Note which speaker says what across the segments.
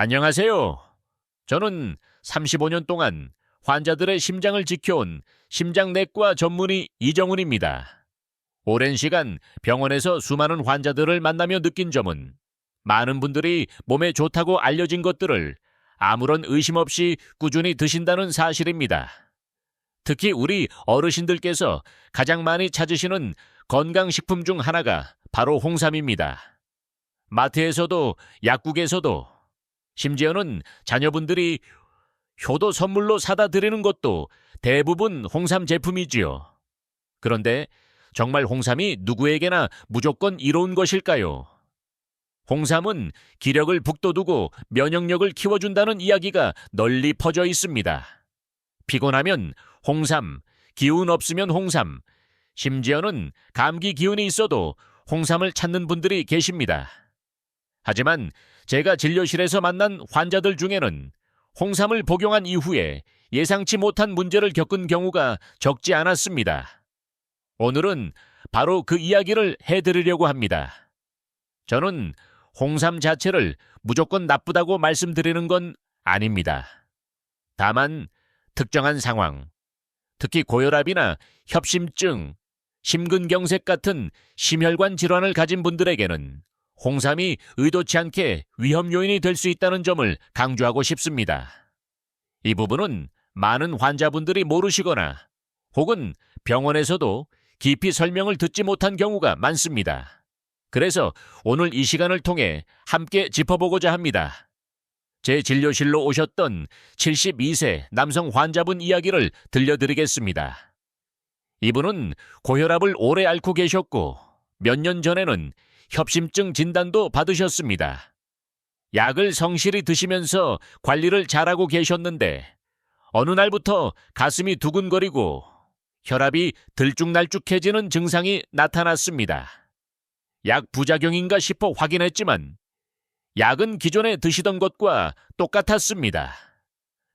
Speaker 1: 안녕하세요. 저는 35년 동안 환자들의 심장을 지켜온 심장내과 전문의 이정훈입니다. 오랜 시간 병원에서 수많은 환자들을 만나며 느낀 점은 많은 분들이 몸에 좋다고 알려진 것들을 아무런 의심 없이 꾸준히 드신다는 사실입니다. 특히 우리 어르신들께서 가장 많이 찾으시는 건강식품 중 하나가 바로 홍삼입니다. 마트에서도 약국에서도 심지어는 자녀분들이 효도 선물로 사다 드리는 것도 대부분 홍삼 제품이지요. 그런데 정말 홍삼이 누구에게나 무조건 이로운 것일까요? 홍삼은 기력을 북돋우고 면역력을 키워준다는 이야기가 널리 퍼져 있습니다. 피곤하면 홍삼, 기운 없으면 홍삼, 심지어는 감기 기운이 있어도 홍삼을 찾는 분들이 계십니다. 하지만 제가 진료실에서 만난 환자들 중에는 홍삼을 복용한 이후에 예상치 못한 문제를 겪은 경우가 적지 않았습니다. 오늘은 바로 그 이야기를 해드리려고 합니다. 저는 홍삼 자체를 무조건 나쁘다고 말씀드리는 건 아닙니다. 다만 특정한 상황, 특히 고혈압이나 협심증, 심근경색 같은 심혈관 질환을 가진 분들에게는 홍삼이 의도치 않게 위험 요인이 될 수 있다는 점을 강조하고 싶습니다. 이 부분은 많은 환자분들이 모르시거나 혹은 병원에서도 깊이 설명을 듣지 못한 경우가 많습니다. 그래서 오늘 이 시간을 통해 함께 짚어보고자 합니다. 제 진료실로 오셨던 72세 남성 환자분 이야기를 들려드리겠습니다. 이분은 고혈압을 오래 앓고 계셨고 몇 년 전에는 협심증 진단도 받으셨습니다. 약을 성실히 드시면서 관리를 잘하고 계셨는데 어느 날부터 가슴이 두근거리고 혈압이 들쭉날쭉해지는 증상이 나타났습니다. 약 부작용인가 싶어 확인했지만 약은 기존에 드시던 것과 똑같았습니다.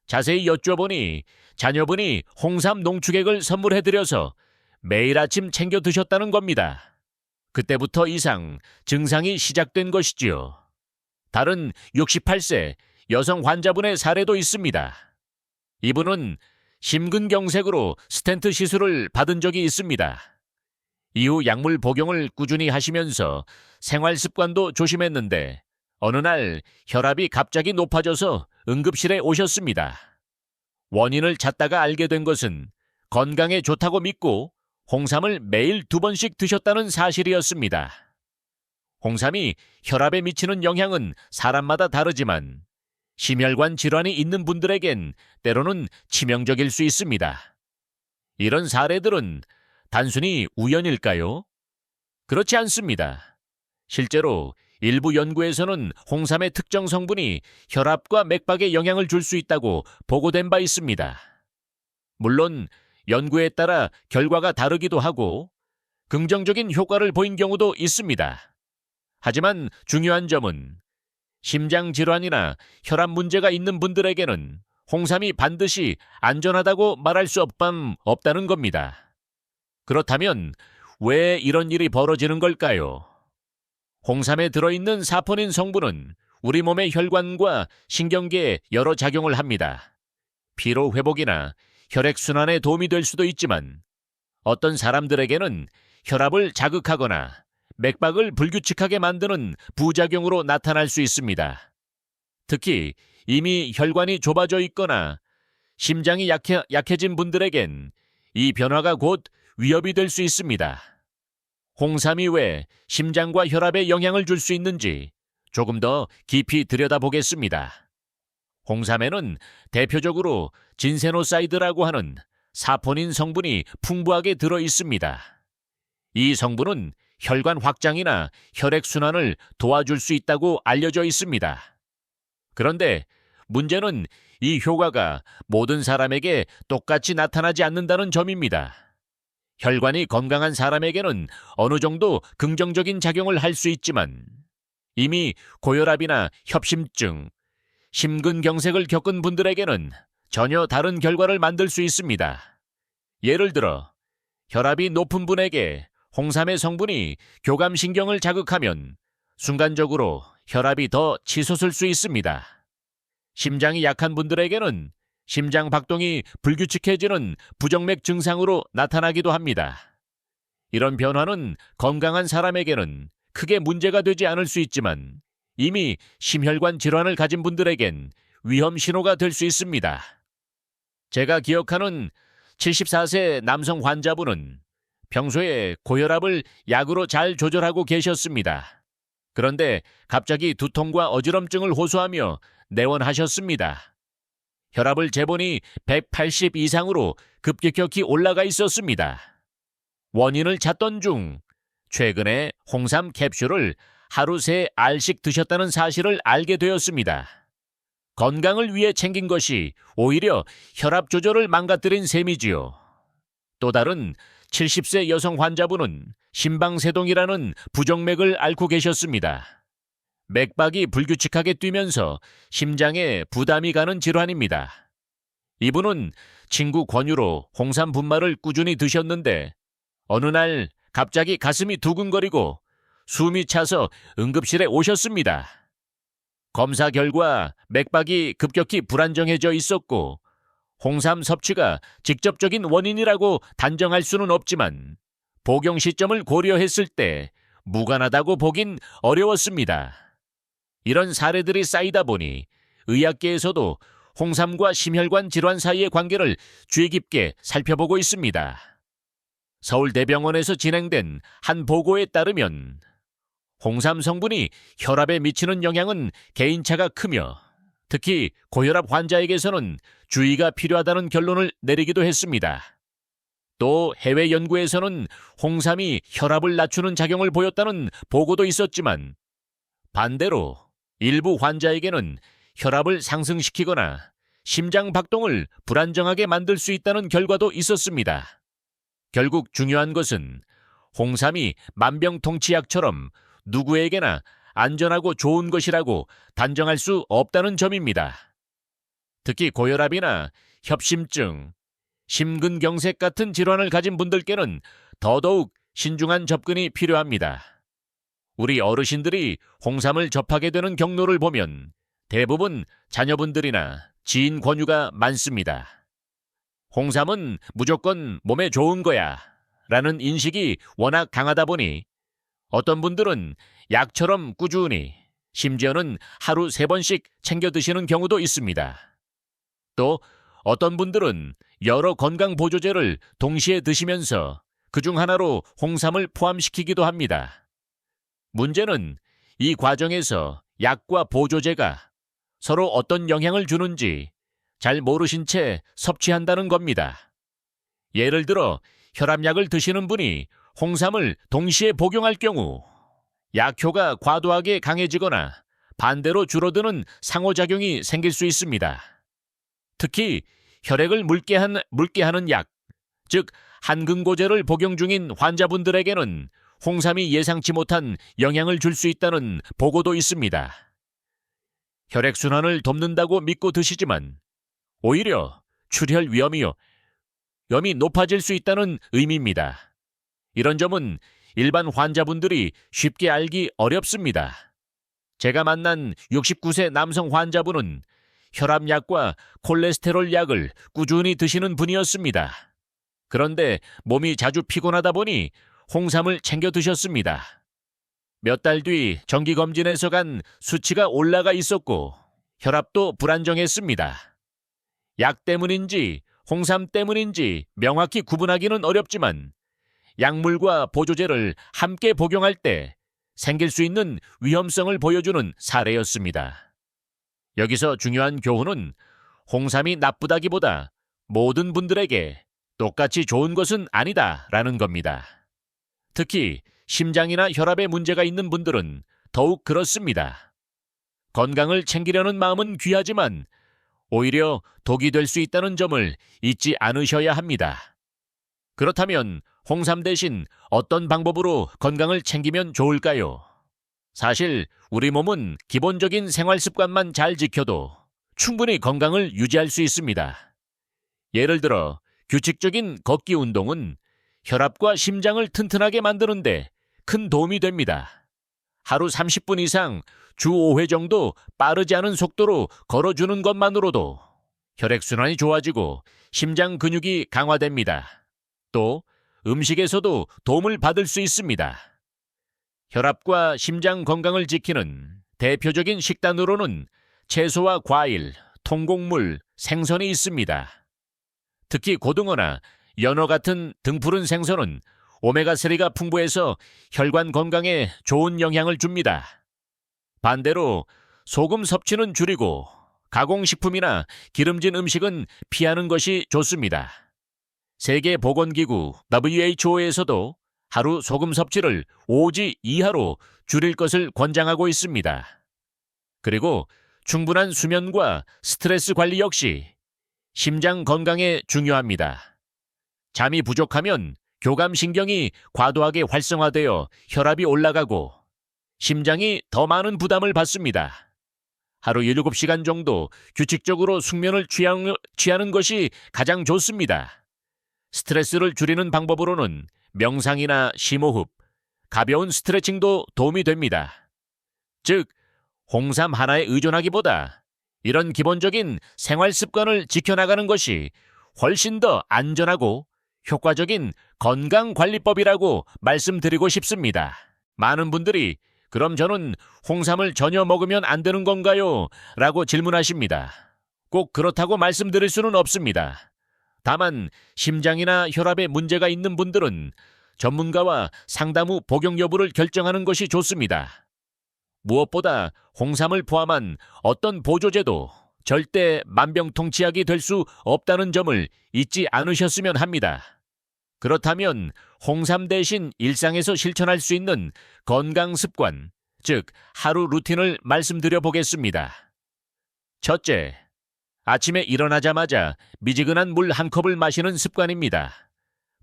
Speaker 1: 자세히 여쭤보니 자녀분이 홍삼 농축액을 선물해드려서 매일 아침 챙겨 드셨다는 겁니다. 그때부터 이상 증상이 시작된 것이지요. 다른 68세 여성 환자분의 사례도 있습니다. 이분은 심근경색으로 스텐트 시술을 받은 적이 있습니다. 이후 약물 복용을 꾸준히 하시면서 생활 습관도 조심했는데 어느 날 혈압이 갑자기 높아져서 응급실에 오셨습니다. 원인을 찾다가 알게 된 것은 건강에 좋다고 믿고 홍삼을 매일 2번씩 드셨다는 사실이었습니다. 홍삼이 혈압에 미치는 영향은 사람마다 다르지만 심혈관 질환이 있는 분들에겐 때로는 치명적일 수 있습니다. 이런 사례들은 단순히 우연일까요? 그렇지 않습니다. 실제로 일부 연구에서는 홍삼의 특정 성분이 혈압과 맥박에 영향을 줄 수 있다고 보고된 바 있습니다. 물론 연구에 따라 결과가 다르기도 하고 긍정적인 효과를 보인 경우도 있습니다. 하지만 중요한 점은 심장 질환이나 혈압 문제가 있는 분들에게는 홍삼이 반드시 안전하다고 말할 수 없다는 겁니다. 그렇다면 왜 이런 일이 벌어지는 걸까요? 홍삼에 들어있는 사포닌 성분은 우리 몸의 혈관과 신경계에 여러 작용을 합니다. 피로 회복이나 혈액순환에 도움이 될 수도 있지만 어떤 사람들에게는 혈압을 자극하거나 맥박을 불규칙하게 만드는 부작용으로 나타날 수 있습니다. 특히 이미 혈관이 좁아져 있거나 심장이 약해진 분들에겐 이 변화가 곧 위협이 될 수 있습니다. 홍삼이 왜 심장과 혈압에 영향을 줄 수 있는지 조금 더 깊이 들여다보겠습니다. 홍삼에는 대표적으로 진세노사이드라고 하는 사포닌 성분이 풍부하게 들어 있습니다. 이 성분은 혈관 확장이나 혈액순환을 도와줄 수 있다고 알려져 있습니다. 그런데 문제는 이 효과가 모든 사람에게 똑같이 나타나지 않는다는 점입니다. 혈관이 건강한 사람에게는 어느 정도 긍정적인 작용을 할 수 있지만 이미 고혈압이나 협심증, 심근경색을 겪은 분들에게는 전혀 다른 결과를 만들 수 있습니다. 예를 들어 혈압이 높은 분에게 홍삼의 성분이 교감신경을 자극하면 순간적으로 혈압이 더 치솟을 수 있습니다. 심장이 약한 분들에게는 심장 박동이 불규칙해지는 부정맥 증상으로 나타나기도 합니다. 이런 변화는 건강한 사람에게는 크게 문제가 되지 않을 수 있지만 이미 심혈관 질환을 가진 분들에겐 위험 신호가 될 수 있습니다. 제가 기억하는 74세 남성 환자분은 평소에 고혈압을 약으로 잘 조절하고 계셨습니다. 그런데 갑자기 두통과 어지럼증을 호소하며 내원하셨습니다. 혈압을 재보니 180 이상으로 급격히 올라가 있었습니다. 원인을 찾던 중 최근에 홍삼 캡슐을 하루 3알씩 드셨다는 사실을 알게 되었습니다. 건강을 위해 챙긴 것이 오히려 혈압 조절을 망가뜨린 셈이지요. 또 다른 70세 여성 환자분은 심방세동이라는 부정맥을 앓고 계셨습니다. 맥박이 불규칙하게 뛰면서 심장에 부담이 가는 질환입니다. 이분은 친구 권유로 홍삼 분말을 꾸준히 드셨는데 어느 날 갑자기 가슴이 두근거리고 숨이 차서 응급실에 오셨습니다. 검사 결과 맥박이 급격히 불안정해져 있었고 홍삼 섭취가 직접적인 원인이라고 단정할 수는 없지만 복용 시점을 고려했을 때 무관하다고 보긴 어려웠습니다. 이런 사례들이 쌓이다 보니 의학계에서도 홍삼과 심혈관 질환 사이의 관계를 주의 깊게 살펴보고 있습니다. 서울대병원에서 진행된 한 보고에 따르면 홍삼 성분이 혈압에 미치는 영향은 개인차가 크며 특히 고혈압 환자에게서는 주의가 필요하다는 결론을 내리기도 했습니다. 또 해외 연구에서는 홍삼이 혈압을 낮추는 작용을 보였다는 보고도 있었지만 반대로 일부 환자에게는 혈압을 상승시키거나 심장 박동을 불안정하게 만들 수 있다는 결과도 있었습니다. 결국 중요한 것은 홍삼이 만병통치약처럼 누구에게나 안전하고 좋은 것이라고 단정할 수 없다는 점입니다. 특히 고혈압이나 협심증, 심근경색 같은 질환을 가진 분들께는 더더욱 신중한 접근이 필요합니다. 우리 어르신들이 홍삼을 접하게 되는 경로를 보면 대부분 자녀분들이나 지인 권유가 많습니다. 홍삼은 무조건 몸에 좋은 거야 라는 인식이 워낙 강하다 보니 어떤 분들은 약처럼 꾸준히 심지어는 하루 3번씩 챙겨 드시는 경우도 있습니다. 또 어떤 분들은 여러 건강 보조제를 동시에 드시면서 그중 하나로 홍삼을 포함시키기도 합니다. 문제는 이 과정에서 약과 보조제가 서로 어떤 영향을 주는지 잘 모르신 채 섭취한다는 겁니다. 예를 들어 혈압약을 드시는 분이 홍삼을 동시에 복용할 경우 약효가 과도하게 강해지거나 반대로 줄어드는 상호작용이 생길 수 있습니다. 특히 혈액을 묽게 하는 약, 즉 한근고제를 복용 중인 환자분들에게는 홍삼이 예상치 못한 영향을 줄 수 있다는 보고도 있습니다. 혈액순환을 돕는다고 믿고 드시지만 오히려 출혈 위험이 높아질 수 있다는 의미입니다. 이런 점은 일반 환자분들이 쉽게 알기 어렵습니다. 제가 만난 69세 남성 환자분은 혈압약과 콜레스테롤 약을 꾸준히 드시는 분이었습니다. 그런데 몸이 자주 피곤하다 보니 홍삼을 챙겨 드셨습니다. 몇 달 뒤 정기검진에서 간 수치가 올라가 있었고 혈압도 불안정했습니다. 약 때문인지 홍삼 때문인지 명확히 구분하기는 어렵지만 약물과 보조제를 함께 복용할 때 생길 수 있는 위험성을 보여주는 사례였습니다. 여기서 중요한 교훈은 홍삼이 나쁘다기보다 모든 분들에게 똑같이 좋은 것은 아니다라는 겁니다. 특히 심장이나 혈압에 문제가 있는 분들은 더욱 그렇습니다. 건강을 챙기려는 마음은 귀하지만 오히려 독이 될 수 있다는 점을 잊지 않으셔야 합니다. 그렇다면 홍삼 대신 어떤 방법으로 건강을 챙기면 좋을까요? 사실 우리 몸은 기본적인 생활 습관만 잘 지켜도 충분히 건강을 유지할 수 있습니다. 예를 들어 규칙적인 걷기 운동은 혈압과 심장을 튼튼하게 만드는데 큰 도움이 됩니다. 하루 30분 이상 주 5회 정도 빠르지 않은 속도로 걸어주는 것만으로도 혈액순환이 좋아지고 심장 근육이 강화됩니다. 또 음식에서도 도움을 받을 수 있습니다. 혈압과 심장 건강을 지키는 대표적인 식단으로는 채소와 과일, 통곡물, 생선이 있습니다. 특히 고등어나 연어 같은 등푸른 생선은 오메가3가 풍부해서 혈관 건강에 좋은 영향을 줍니다. 반대로 소금 섭취는 줄이고 가공식품이나 기름진 음식은 피하는 것이 좋습니다. 세계보건기구 WHO에서도 하루 소금 섭취를 5지 이하로 줄일 것을 권장하고 있습니다. 그리고 충분한 수면과 스트레스 관리 역시 심장 건강에 중요합니다. 잠이 부족하면 교감신경이 과도하게 활성화되어 혈압이 올라가고 심장이 더 많은 부담을 받습니다. 하루 7시간 정도 규칙적으로 숙면을 취하는 것이 가장 좋습니다. 스트레스를 줄이는 방법으로는 명상이나 심호흡, 가벼운 스트레칭도 도움이 됩니다. 즉, 홍삼 하나에 의존하기보다 이런 기본적인 생활 습관을 지켜나가는 것이 훨씬 더 안전하고 효과적인 건강관리법이라고 말씀드리고 싶습니다. 많은 분들이 그럼 저는 홍삼을 전혀 먹으면 안 되는 건가요? 라고 질문하십니다. 꼭 그렇다고 말씀드릴 수는 없습니다. 다만 심장이나 혈압에 문제가 있는 분들은 전문가와 상담 후 복용 여부를 결정하는 것이 좋습니다. 무엇보다 홍삼을 포함한 어떤 보조제도 절대 만병통치약이 될 수 없다는 점을 잊지 않으셨으면 합니다. 그렇다면 홍삼 대신 일상에서 실천할 수 있는 건강 습관, 즉 하루 루틴을 말씀드려 보겠습니다. 첫째, 아침에 일어나자마자 미지근한 물 한 컵을 마시는 습관입니다.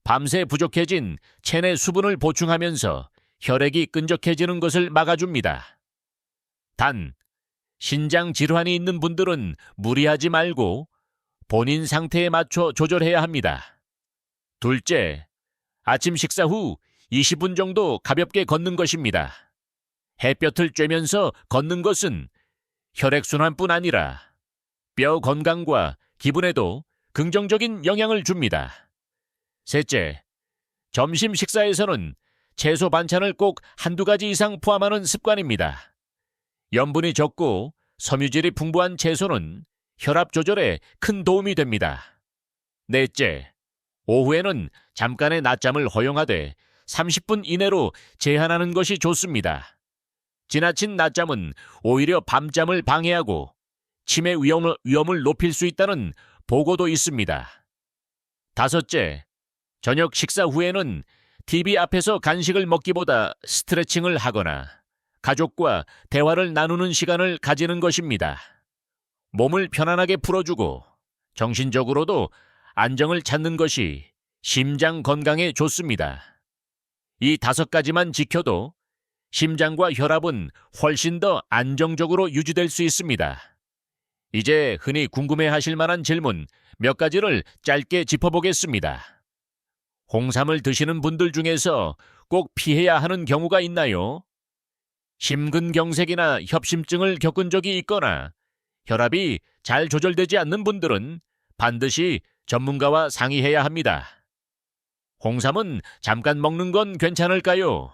Speaker 1: 밤새 부족해진 체내 수분을 보충하면서 혈액이 끈적해지는 것을 막아줍니다. 단, 신장 질환이 있는 분들은 무리하지 말고 본인 상태에 맞춰 조절해야 합니다. 둘째, 아침 식사 후 20분 정도 가볍게 걷는 것입니다. 햇볕을 쬐면서 걷는 것은 혈액순환뿐 아니라 뼈 건강과 기분에도 긍정적인 영향을 줍니다. 셋째, 점심 식사에서는 채소 반찬을 꼭 한두 가지 이상 포함하는 습관입니다. 염분이 적고 섬유질이 풍부한 채소는 혈압 조절에 큰 도움이 됩니다. 넷째, 오후에는 잠깐의 낮잠을 허용하되 30분 이내로 제한하는 것이 좋습니다. 지나친 낮잠은 오히려 밤잠을 방해하고 치매 위험을 높일 수 있다는 보고도 있습니다. 다섯째, 저녁 식사 후에는 TV 앞에서 간식을 먹기보다 스트레칭을 하거나 가족과 대화를 나누는 시간을 가지는 것입니다. 몸을 편안하게 풀어주고 정신적으로도 안정을 찾는 것이 심장 건강에 좋습니다. 이 5가지만 지켜도 심장과 혈압은 훨씬 더 안정적으로 유지될 수 있습니다. 이제 흔히 궁금해하실 만한 질문 몇 가지를 짧게 짚어보겠습니다. 홍삼을 드시는 분들 중에서 꼭 피해야 하는 경우가 있나요? 심근경색이나 협심증을 겪은 적이 있거나 혈압이 잘 조절되지 않는 분들은 반드시 전문가와 상의해야 합니다. 홍삼은 잠깐 먹는 건 괜찮을까요?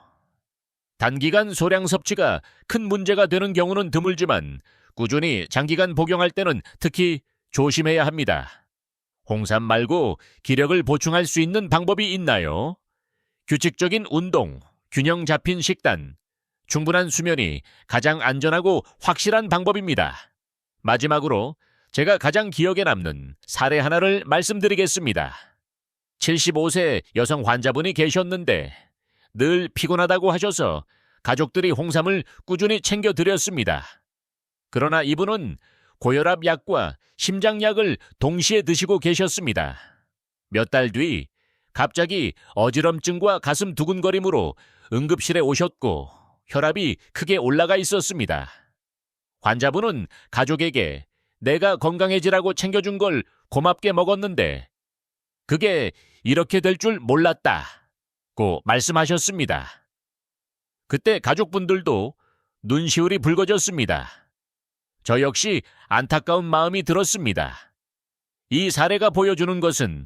Speaker 1: 단기간 소량 섭취가 큰 문제가 되는 경우는 드물지만 꾸준히 장기간 복용할 때는 특히 조심해야 합니다. 홍삼 말고 기력을 보충할 수 있는 방법이 있나요? 규칙적인 운동, 균형 잡힌 식단, 충분한 수면이 가장 안전하고 확실한 방법입니다. 마지막으로 제가 가장 기억에 남는 사례 하나를 말씀드리겠습니다. 75세 여성 환자분이 계셨는데 늘 피곤하다고 하셔서 가족들이 홍삼을 꾸준히 챙겨드렸습니다. 그러나 이분은 고혈압 약과 심장약을 동시에 드시고 계셨습니다. 몇 달 뒤 갑자기 어지럼증과 가슴 두근거림으로 응급실에 오셨고 혈압이 크게 올라가 있었습니다. 환자분은 가족에게 내가 건강해지라고 챙겨준 걸 고맙게 먹었는데 그게 이렇게 될 줄 몰랐다고 말씀하셨습니다. 그때 가족분들도 눈시울이 붉어졌습니다. 저 역시 안타까운 마음이 들었습니다. 이 사례가 보여주는 것은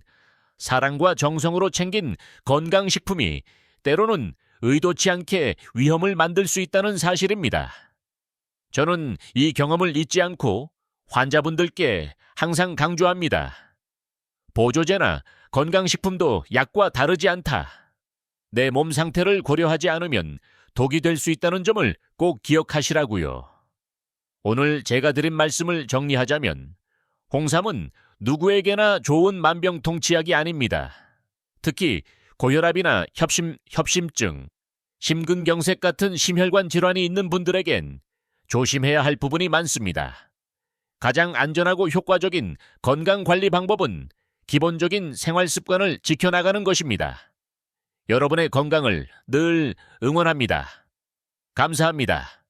Speaker 1: 사랑과 정성으로 챙긴 건강식품이 때로는 의도치 않게 위험을 만들 수 있다는 사실입니다. 저는 이 경험을 잊지 않고 환자분들께 항상 강조합니다. 보조제나 건강식품도 약과 다르지 않다. 내 몸 상태를 고려하지 않으면 독이 될 수 있다는 점을 꼭 기억하시라고요. 오늘 제가 드린 말씀을 정리하자면 홍삼은 누구에게나 좋은 만병통치약이 아닙니다. 특히 고혈압이나 협심증, 심근경색 같은 심혈관 질환이 있는 분들에겐 조심해야 할 부분이 많습니다. 가장 안전하고 효과적인 건강관리 방법은 기본적인 생활 습관을 지켜나가는 것입니다. 여러분의 건강을 늘 응원합니다. 감사합니다.